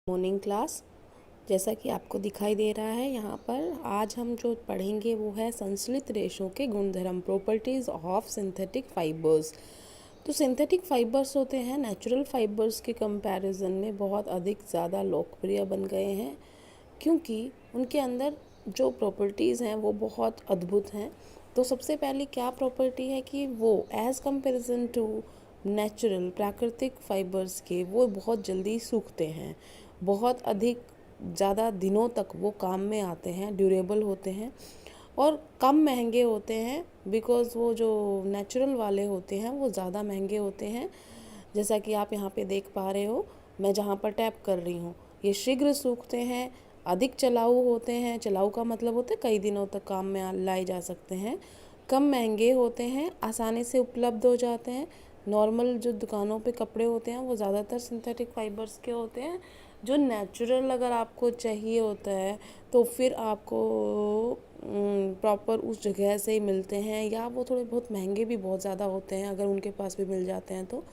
Morning class. जैसा कि आपको दिखाई दे रहा है यहाँ पर आज हम जो पढ़ेंगे वो है संश्लित रेशों के गुणधर्म, प्रॉपर्टीज ऑफ सिंथेटिक फाइबर्स। तो सिंथेटिक फाइबर्स होते हैं नेचुरल फाइबर्स के कंपैरिजन में बहुत अधिक ज़्यादा लोकप्रिय बन गए हैं, क्योंकि उनके अंदर जो प्रॉपर्टीज़ हैं वो बहुत अद्भुत हैं। तो सबसे पहली क्या प्रॉपर्टी है कि वो एज़ कंपैरिजन टू नेचुरल प्राकृतिक फाइबर्स के वो बहुत जल्दी सूखते हैं, बहुत अधिक ज़्यादा दिनों तक वो काम में आते हैं, ड्यूरेबल होते हैं और कम महंगे होते हैं। बिकॉज़ वो जो नेचुरल वाले होते हैं वो ज़्यादा महंगे होते हैं। जैसा कि आप यहाँ पे देख पा रहे हो, मैं जहाँ पर टैप कर रही हूँ, ये शीघ्र सूखते हैं, अधिक चलाऊ होते हैं। चलाऊ का मतलब होता है कई दिनों तक काम में लाए जा सकते हैं, कम महंगे होते हैं, आसानी से उपलब्ध हो जाते हैं। नॉर्मल जो दुकानों पे कपड़े होते हैं वो ज़्यादातर सिंथेटिक फाइबर्स के होते हैं। जो नेचुरल अगर आपको चाहिए होता है तो फिर आपको प्रॉपर उस जगह से मिलते हैं, या वो थोड़े बहुत महंगे भी बहुत ज़्यादा होते हैं अगर उनके पास भी मिल जाते हैं तो।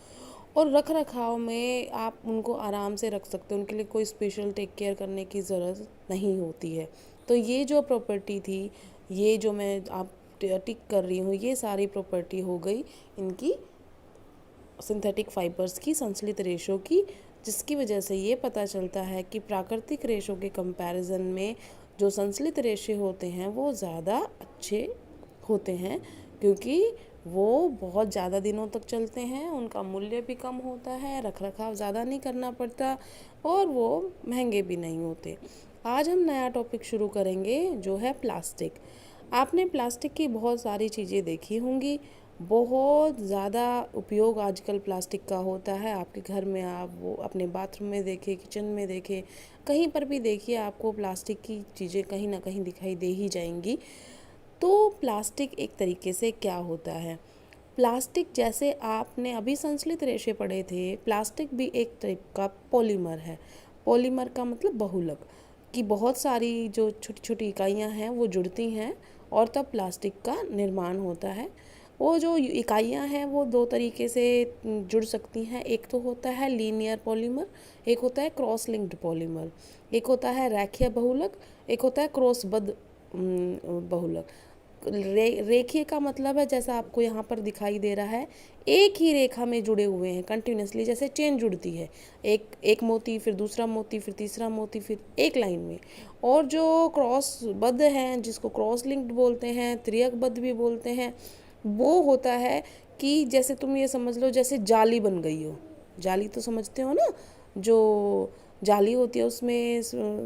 और रख रखाव में आप उनको आराम से रख सकते हो, उनके लिए कोई स्पेशल टेक केयर करने की ज़रूरत नहीं होती है। तो ये जो प्रॉपर्टी थी, ये जो मैं आप टिक कर रही हूँ, ये सारी प्रॉपर्टी हो गई इनकी सिंथेटिक फाइबर्स की, संश्लित रेशों की, जिसकी वजह से ये पता चलता है कि प्राकृतिक रेशों के कंपैरिजन में जो संश्लित रेशे होते हैं वो ज़्यादा अच्छे होते हैं, क्योंकि वो बहुत ज़्यादा दिनों तक चलते हैं, उनका मूल्य भी कम होता है, रख रखाव ज़्यादा नहीं करना पड़ता और वो महंगे भी नहीं होते। आज हम नया टॉपिक शुरू करेंगे जो है प्लास्टिक। आपने प्लास्टिक की बहुत सारी चीज़ें देखी होंगी, बहुत ज़्यादा उपयोग आजकल प्लास्टिक का होता है। आपके घर में आप वो अपने बाथरूम में देखें, किचन में देखें, कहीं पर भी देखिए आपको प्लास्टिक की चीज़ें कहीं ना कहीं दिखाई दे ही जाएंगी। तो प्लास्टिक एक तरीके से क्या होता है? प्लास्टिक, जैसे आपने अभी संश्लित रेशे पढ़े थे, प्लास्टिक भी एक टाइप का पॉलीमर है। पॉलीमर का मतलब बहुलक, कि बहुत सारी जो छोटी छोटी इकाइयाँ हैं वो जुड़ती हैं और तब प्लास्टिक का निर्माण होता है। वो जो इकाइयाँ हैं वो दो तरीके से जुड़ सकती हैं। एक तो होता है लीनियर पॉलीमर, एक होता है क्रॉस लिंक्ड पॉलीमर, एक होता है रेखीय बहुलक, एक होता है क्रॉसबद्ध बहुलक। रेखीय का मतलब है जैसा आपको यहाँ पर दिखाई दे रहा है, एक ही रेखा में जुड़े हुए हैं कंटिन्यूसली, जैसे चेन जुड़ती है, एक एक मोती, फिर दूसरा मोती, फिर तीसरा मोती, फिर एक लाइन में। और जो क्रॉसबद्ध हैं, जिसको क्रॉस लिंक्ड बोलते हैं, त्रियकबद्ध भी बोलते हैं, वो होता है कि जैसे तुम ये समझ लो जैसे जाली बन गई हो। जाली तो समझते हो ना, जो जाली होती है उसमें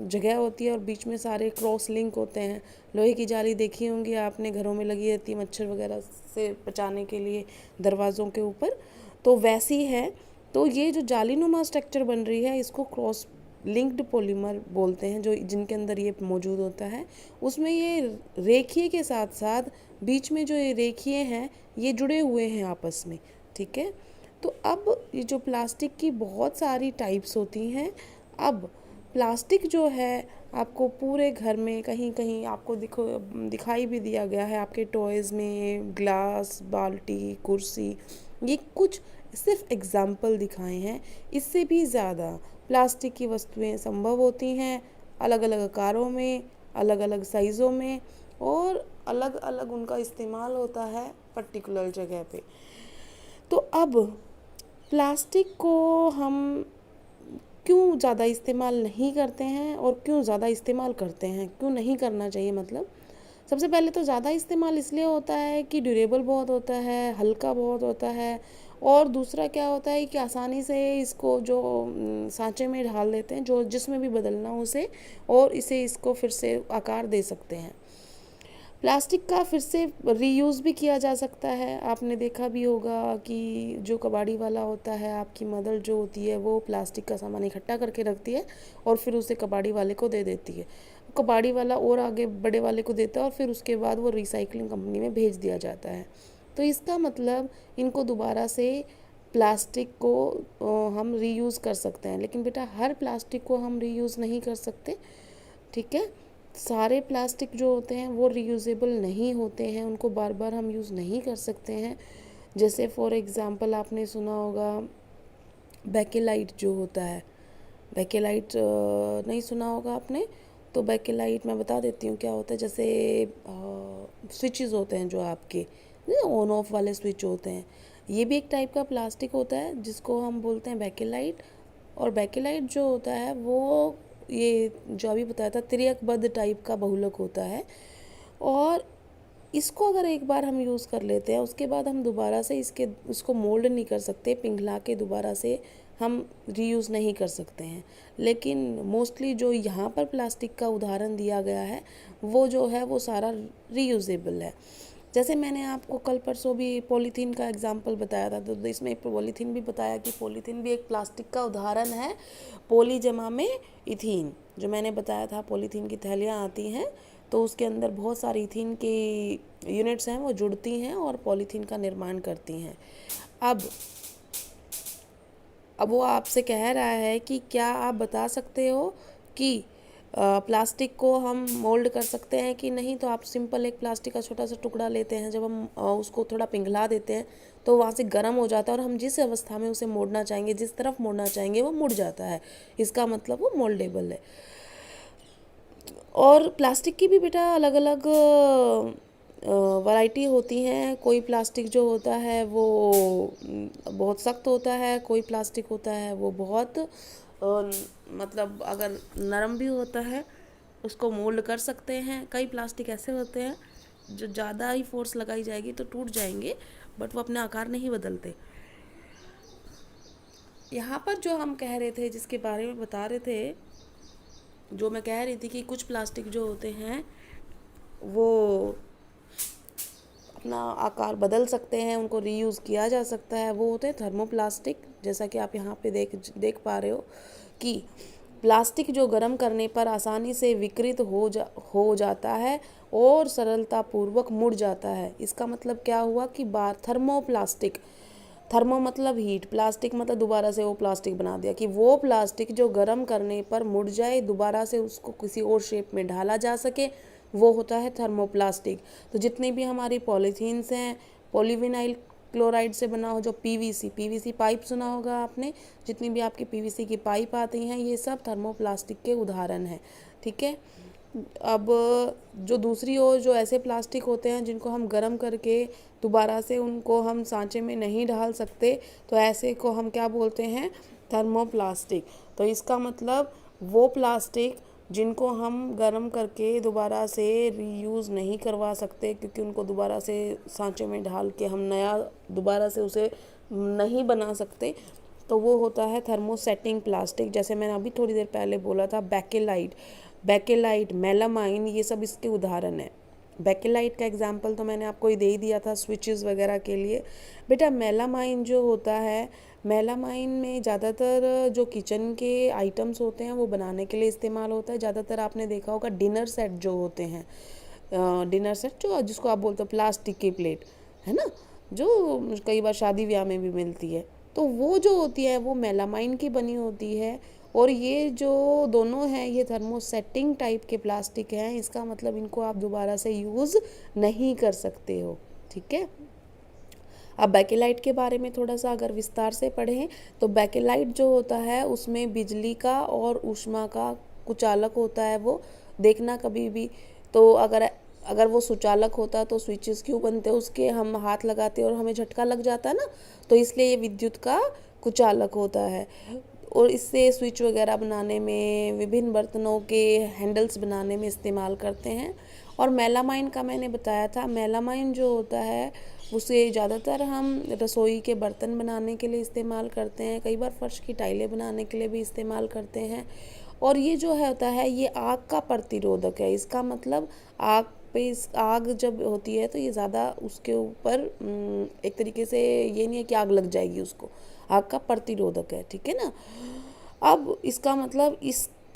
जगह होती है और बीच में सारे क्रॉस लिंक होते हैं। लोहे की जाली देखी होंगी आपने, घरों में लगी रहती है मच्छर वगैरह से बचाने के लिए दरवाज़ों के ऊपर, तो वैसी है। तो ये जो जालीनुमा स्ट्रक्चर बन रही है इसको क्रॉस लिंक्ड पॉलीमर बोलते हैं, जो जिनके अंदर ये मौजूद होता है। उसमें ये रेखीय के साथ साथ बीच में जो ये रेखीय हैं ये जुड़े हुए हैं आपस में, ठीक है। तो अब ये जो प्लास्टिक की बहुत सारी टाइप्स होती हैं। अब प्लास्टिक जो है आपको पूरे घर में कहीं कहीं आपको दिखाई भी दिया गया है, आपके टॉयज़ में, ग्लास, बाल्टी, कुर्सी, ये कुछ सिर्फ एग्जाम्पल दिखाए हैं। इससे भी ज़्यादा प्लास्टिक की वस्तुएं संभव होती हैं, अलग अलग आकारों में, अलग अलग साइज़ों में, और अलग अलग उनका इस्तेमाल होता है पर्टिकुलर जगह पे। तो अब प्लास्टिक को हम क्यों ज़्यादा इस्तेमाल नहीं करते हैं और क्यों ज़्यादा इस्तेमाल करते हैं, क्यों नहीं करना चाहिए मतलब। सबसे पहले तो ज़्यादा इस्तेमाल इसलिए होता है कि ड्यूरेबल बहुत होता है, हल्का बहुत होता है, और दूसरा क्या होता है कि आसानी से इसको जो सांचे में ढाल देते हैं, जो जिसमें भी बदलना हो उसे, और इसे इसको फिर से आकार दे सकते हैं। प्लास्टिक का फिर से रीयूज़ भी किया जा सकता है। आपने देखा भी होगा कि जो कबाड़ी वाला होता है, आपकी मदर जो होती है वो प्लास्टिक का सामान इकट्ठा करके रखती है और फिर उसे कबाड़ी वाले को दे देती है। कबाड़ी वाला और आगे बड़े वाले को देता है और फिर उसके बाद वो रिसाइकलिंग कंपनी में भेज दिया जाता है। तो इसका मतलब इनको दोबारा से प्लास्टिक को हम रीयूज़ कर सकते हैं, लेकिन बेटा हर प्लास्टिक को हम रीयूज़ नहीं कर सकते, ठीक है। सारे प्लास्टिक जो होते हैं वो रीयूजेबल नहीं होते हैं, उनको बार बार हम यूज़ नहीं कर सकते हैं। जैसे फॉर एग्ज़ाम्पल आपने सुना होगा बैकेलाइट जो होता है, बेकेलाइट नहीं सुना होगा आपने, तो बेकेलाइट मैं बता देती हूँ क्या होता है। जैसे स्विचेस होते हैं जो आपके ऑन ऑफ वाले स्विच होते हैं, ये भी एक टाइप का प्लास्टिक होता है जिसको हम बोलते हैं बेकेलाइट। और बेकेलाइट जो होता है वो ये जो अभी बताया था त्रियकबद्ध टाइप का बहुलक होता है, और इसको अगर एक बार हम यूज़ कर लेते हैं उसके बाद हम दोबारा से उसको मोल्ड नहीं कर सकते, पिघला के दोबारा से हम रीयूज़ नहीं कर सकते हैं। लेकिन मोस्टली जो यहाँ पर प्लास्टिक का उदाहरण दिया गया है वो जो है वो सारा रीयूजेबल है। जैसे मैंने आपको कल परसों भी पॉलीथीन का एग्जाम्पल बताया था, तो इसमें पॉलीथीन भी बताया कि पॉलीथीन भी एक प्लास्टिक का उदाहरण है। पॉली जमा में इथीन, जो मैंने बताया था पॉलीथीन की थैलियाँ आती हैं तो उसके अंदर बहुत सारी इथीन की यूनिट्स हैं वो जुड़ती हैं और पॉलीथीन का निर्माण करती हैं। अब वो आपसे कह रहा है कि क्या आप बता सकते हो कि प्लास्टिक को हम मोल्ड कर सकते हैं कि नहीं। तो आप सिंपल एक प्लास्टिक का छोटा सा टुकड़ा लेते हैं, जब हम उसको थोड़ा पिघला देते हैं तो वहाँ से गर्म हो जाता है और हम जिस अवस्था में उसे मोड़ना चाहेंगे, जिस तरफ मोड़ना चाहेंगे वो मुड़ जाता है। इसका मतलब वो मोल्डेबल है। और प्लास्टिक की भी बेटा अलग अलग वैरायटी होती हैं। कोई प्लास्टिक जो होता है वो बहुत सख्त होता है, कोई प्लास्टिक होता है वो बहुत मतलब अगर नरम भी होता है उसको मोल्ड कर सकते हैं। कई प्लास्टिक ऐसे होते हैं जो ज़्यादा ही फोर्स लगाई जाएगी तो टूट जाएंगे, बट वो अपने आकार नहीं बदलते। यहाँ पर जो हम कह रहे थे, जिसके बारे में बता रहे थे, जो मैं कह रही थी कि कुछ प्लास्टिक जो होते हैं वो अपना आकार बदल सकते हैं, उनको रीयूज़ किया जा सकता है, वो होते हैं थर्मोप्लास्टिक। जैसा कि आप यहाँ पे देख पा रहे हो कि प्लास्टिक जो गर्म करने पर आसानी से विकृत हो जाता है और सरलतापूर्वक मुड़ जाता है। इसका मतलब क्या हुआ कि थर्मोप्लास्टिक, थर्मो मतलब हीट, प्लास्टिक मतलब दोबारा से वो प्लास्टिक बना दिया कि वो प्लास्टिक जो गर्म करने पर मुड़ जाए, दोबारा से उसको किसी और शेप में ढाला जा सके, वो होता है थर्मोप्लास्टिक। तो जितनी भी हमारी पॉलीथीन्स हैं, पॉलीविनाइल क्लोराइड से बना हो, जो पीवीसी पाइप सुना होगा आपने, जितनी भी आपकी पीवीसी की पाइप आती हैं ये सब थर्मोप्लास्टिक के उदाहरण हैं। ठीक है। अब जो दूसरी ओर जो ऐसे प्लास्टिक होते हैं जिनको हम गर्म करके दोबारा से उनको हम सांचे में नहीं डाल सकते, तो ऐसे को हम क्या बोलते हैं, थर्मोप्लास्टिक। तो इसका मतलब वो प्लास्टिक जिनको हम गर्म करके दोबारा से रीयूज़ नहीं करवा सकते, क्योंकि उनको दोबारा से सांचे में ढाल के हम नया दोबारा से उसे नहीं बना सकते, तो वो होता है थर्मोसेटिंग प्लास्टिक। जैसे मैंने अभी थोड़ी देर पहले बोला था बेकेलाइट, मेलामाइन, ये सब इसके उदाहरण हैं। बेकेलाइट का एग्जाम्पल तो मैंने आपको ही दे ही दिया था स्विचेस वगैरह के लिए। बेटा मेलामाइन जो होता है, मेलामाइन में ज़्यादातर जो किचन के आइटम्स होते हैं वो बनाने के लिए इस्तेमाल होता है। ज़्यादातर आपने देखा होगा डिनर सेट जो होते हैं, डिनर सेट जो जिसको आप बोलते हो प्लास्टिक की प्लेट, है ना, जो कई बार शादी ब्याह में भी मिलती है, तो वो जो होती है वो मेलामाइन की बनी होती है। और ये जो दोनों हैं ये थर्मोसेटिंग टाइप के प्लास्टिक हैं। इसका मतलब इनको आप दोबारा से यूज़ नहीं कर सकते हो। ठीक है। अब बेकेलाइट के बारे में थोड़ा सा अगर विस्तार से पढ़ें तो बेकेलाइट जो होता है उसमें बिजली का और ऊष्मा का कुचालक होता है। वो देखना कभी भी, तो अगर वो सुचालक होता तो स्विचेस क्यों बनते, उसके हम हाथ लगाते और हमें झटका लग जाता ना, तो इसलिए ये विद्युत का कुचालक होता है। और इससे स्विच वगैरह बनाने में, विभिन्न बर्तनों के हैंडल्स बनाने में इस्तेमाल करते हैं। और मेलामाइन का मैंने बताया था, मेलामाइन जो होता है उसे ज़्यादातर हम रसोई के बर्तन बनाने के लिए इस्तेमाल करते हैं, कई बार फर्श की टाइलें बनाने के लिए भी इस्तेमाल करते हैं। और ये जो है होता है ये आग का प्रतिरोधक है। इसका मतलब आग जब होती है तो ये ज़्यादा उसके ऊपर एक तरीके से ये नहीं है कि आग लग जाएगी उसको, आग का प्रतिरोधक है। ठीक है ना। अब इसका मतलब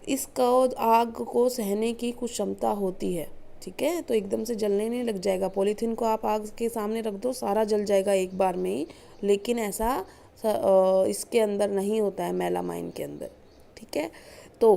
इसका आग को सहने की कुछ क्षमता होती है। ठीक है। तो एकदम से जलने नहीं लग जाएगा। पॉलीथीन को आप आग के सामने रख दो, सारा जल जाएगा एक बार में ही, लेकिन ऐसा इसके अंदर नहीं होता है, मेलामाइन के अंदर। ठीक है। तो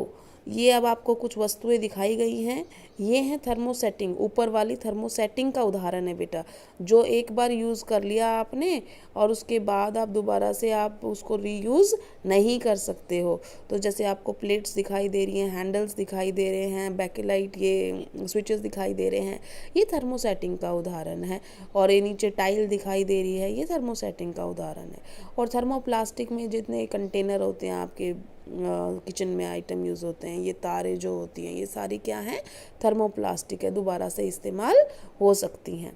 ये अब आपको कुछ वस्तुएं दिखाई गई हैं, ये हैं थर्मोसेटिंग, ऊपर वाली थर्मोसेटिंग का उदाहरण है बेटा, जो एक बार यूज़ कर लिया आपने और उसके बाद आप दोबारा से आप उसको रीयूज़ नहीं कर सकते हो। तो जैसे आपको प्लेट्स दिखाई दे रही हैं, हैंडल्स दिखाई दे रहे हैं, बैकलाइट ये स्विचेस दिखाई दे रहे हैं, ये थर्मोसेटिंग का उदाहरण है। और ये नीचे टाइल दिखाई दे रही है, ये थर्मोसेटिंग का उदाहरण है। और थर्मोप्लास्टिक में जितने कंटेनर होते हैं आपके किचन में आइटम यूज़ होते हैं, ये तारें जो होती हैं, ये सारी क्या हैं, थर्मोप्लास्टिक है, दोबारा से इस्तेमाल हो सकती हैं।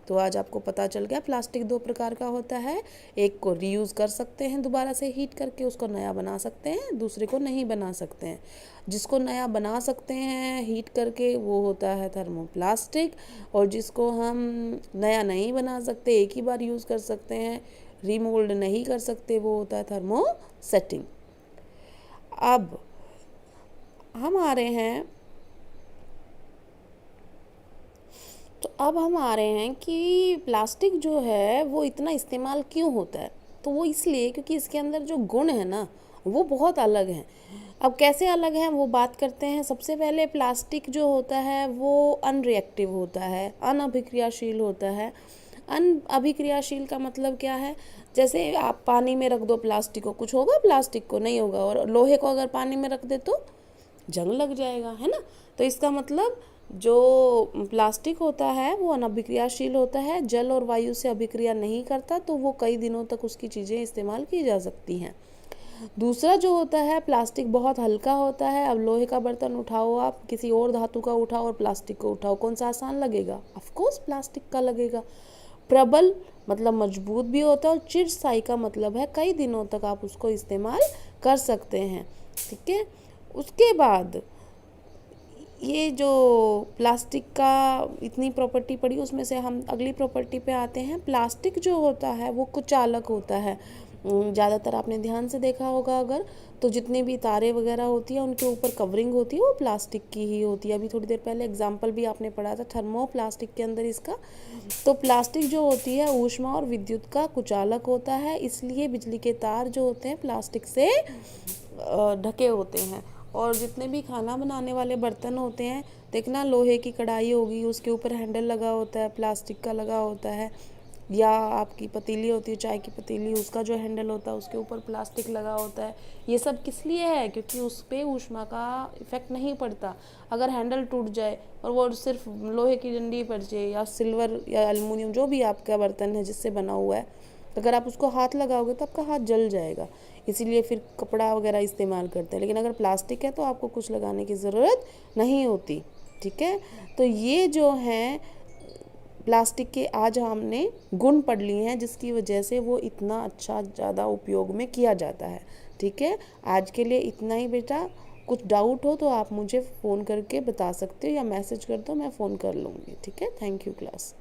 तो आज आपको पता चल गया प्लास्टिक दो प्रकार का होता है, एक को रीयूज़ कर सकते हैं दोबारा से हीट करके, उसको नया बना सकते हैं, दूसरे को नहीं बना सकते हैं। जिसको नया बना सकते हैं हीट करके वो होता है थर्मोप्लास्टिक, और जिसको हम नया नहीं बना सकते, एक ही बार यूज़ कर सकते हैं, रीमोल्ड नहीं कर सकते, वो होता है थर्मोसेटिंग। अब हम आ रहे हैं कि प्लास्टिक जो है वो इतना इस्तेमाल क्यों होता है। तो वो इसलिए क्योंकि इसके अंदर जो गुण है ना वो बहुत अलग हैं। अब कैसे अलग हैं वो बात करते हैं। सबसे पहले प्लास्टिक जो होता है वो अनरिएक्टिव होता है, अनअभिक्रियाशील होता है। अनअभिक्रियाशील का मतलब क्या है, जैसे आप पानी में रख दो प्लास्टिक को, कुछ होगा प्लास्टिक को, नहीं होगा। और लोहे को अगर पानी में रख दे तो जंग लग जाएगा, है ना। तो इसका मतलब जो प्लास्टिक होता है वो अनअभिक्रियाशील होता है, जल और वायु से अभिक्रिया नहीं करता, तो वो कई दिनों तक उसकी चीज़ें इस्तेमाल की जा सकती हैं। दूसरा जो होता है, प्लास्टिक बहुत हल्का होता है। अब लोहे का बर्तन उठाओ, आप किसी और धातु का उठाओ और प्लास्टिक को उठाओ, कौन सा आसान लगेगा? ऑफ कोर्स प्लास्टिक का लगेगा। प्रबल मतलब मजबूत भी होता है, और चिरस्थायी का मतलब है कई दिनों तक आप उसको इस्तेमाल कर सकते हैं, ठीक है। उसके बाद ये जो प्लास्टिक का इतनी प्रॉपर्टी पड़ी, उसमें से हम अगली प्रॉपर्टी पे आते हैं। प्लास्टिक जो होता है वो कुचालक होता है। ज़्यादातर आपने ध्यान से देखा होगा अगर, तो जितनी भी तारे वगैरह होती है उनके ऊपर कवरिंग होती है वो प्लास्टिक की ही होती है। अभी थोड़ी देर पहले एग्जाम्पल भी आपने पढ़ा था थर्मोप्लास्टिक के अंदर इसका। तो प्लास्टिक जो होती है ऊष्मा और विद्युत का कुचालक होता है, इसलिए बिजली के तार जो होते हैं प्लास्टिक से ढके होते हैं। और जितने भी खाना बनाने वाले बर्तन होते हैं, देखना लोहे की कढ़ाई होगी, उसके ऊपर हैंडल लगा होता है, प्लास्टिक का लगा होता है। या आपकी पतीली होती है, चाय की पतीली, उसका जो हैंडल होता है उसके ऊपर प्लास्टिक लगा होता है। ये सब किस लिए है? क्योंकि उस पर ऊष्मा का इफेक्ट नहीं पड़ता। अगर हैंडल टूट जाए और वो सिर्फ लोहे की डंडी पड़ जाए, या सिल्वर या एल्युमिनियम जो भी आपका बर्तन है जिससे बना हुआ है, अगर आप उसको हाथ लगाओगे तो आपका हाथ जल जाएगा। इसीलिए फिर कपड़ा वगैरह इस्तेमाल करते हैं। लेकिन अगर प्लास्टिक है तो आपको कुछ लगाने की ज़रूरत नहीं होती, ठीक है। तो ये जो हैं प्लास्टिक के आज हमने गुण पढ़ लिए हैं, जिसकी वजह से वो इतना अच्छा ज़्यादा उपयोग में किया जाता है, ठीक है। आज के लिए इतना ही बेटा। कुछ डाउट हो तो आप मुझे फ़ोन करके बता सकते हो, या मैसेज कर दो, मैं फ़ोन कर लूँगी, ठीक है। Thank you class.